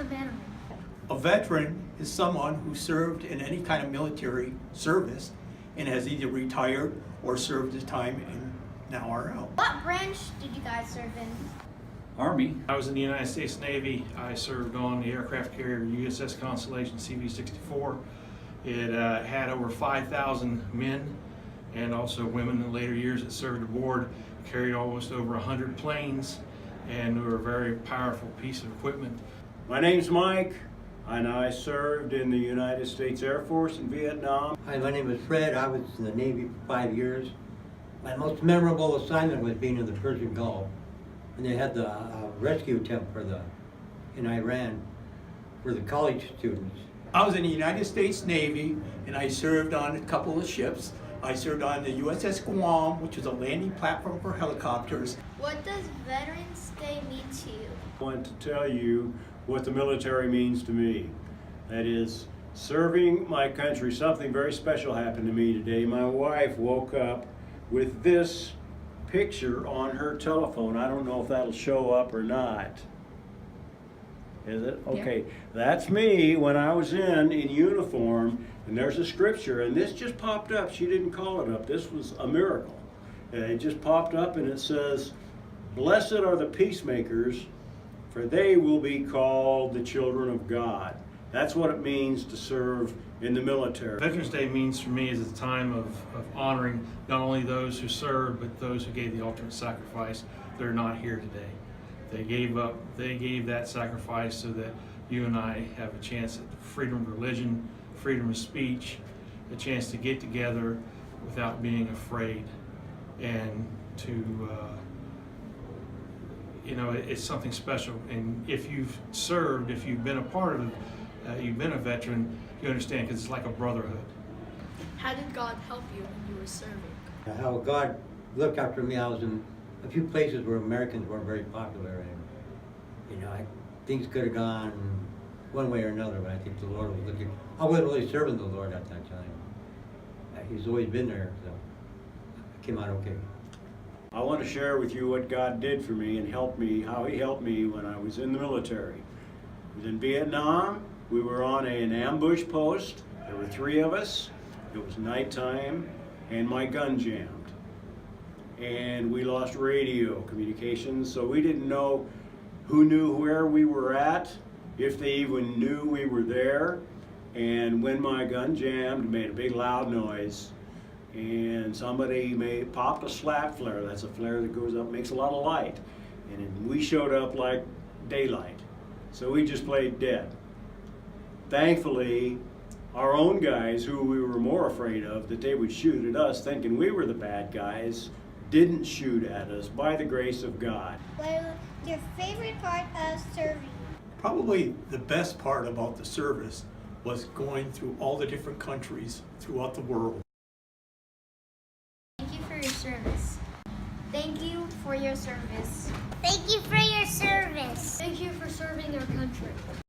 veteran? A veteran is someone who served in any kind of military service and has either retired or served his time and now are out. What branch did you guys serve in? Army. I was in the United States Navy. I served on the aircraft carrier USS Constellation CV-64. It had over 5,000 men and also women in later years that served aboard, carried almost over 100 planes, and were a very powerful piece of equipment. My name's Mike, and I served in the United States Air Force in Vietnam. Hi, my name is Fred. I was in the Navy for 5 years. My most memorable assignment was being in the Persian Gulf. And they had the rescue attempt in Iran for the college students. I was in the United States Navy and I served on a couple of ships. I served on the USS Guam, which is a landing platform for helicopters. What does Veterans Day mean to you? I want to tell you what the military means to me. That is, serving my country. Something very special happened to me today. My wife woke up with this picture on her telephone. I don't know if that'll show up or not. Is it? Okay. Yeah. That's me when I was in uniform, and there's a scripture, and this just popped up. She didn't call it up. This was a miracle. It just popped up, and it says, "Blessed are the peacemakers, for they will be called the children of God." That's what it means to serve in the military. Veterans Day means for me is a time of honoring not only those who served, but those who gave the ultimate sacrifice. They're not here today. They gave that sacrifice so that you and I have a chance at freedom of religion, freedom of speech, a chance to get together without being afraid, and to it's something special. And if you've served, if you've been a part of it, you've been a veteran, you understand, because it's like a brotherhood. How did God help you when you were serving? How God looked after me. I was in a few places where Americans weren't very popular, and things could have gone one way or another, but I think the Lord was looking. I wasn't really serving the Lord at that time. He's always been there, so I came out okay. I want to share with you what God did for me and helped me, how He helped me when I was in the military. I was in Vietnam. We were on an ambush post. There were 3 of us. It was nighttime, and my gun jammed. And we lost radio communications, so we didn't know who knew where we were at, if they even knew we were there. And when my gun jammed, it made a big loud noise, and somebody popped a slap flare. That's a flare that goes up, makes a lot of light. And we showed up like daylight. So we just played dead. Thankfully, our own guys, who we were more afraid of, that they would shoot at us, thinking we were the bad guys, didn't shoot at us by the grace of God. What was your favorite part of serving? Probably the best part about the service was going through all the different countries throughout the world. Thank you for your service. Thank you for your service. Thank you for your service. Thank you for serving our country.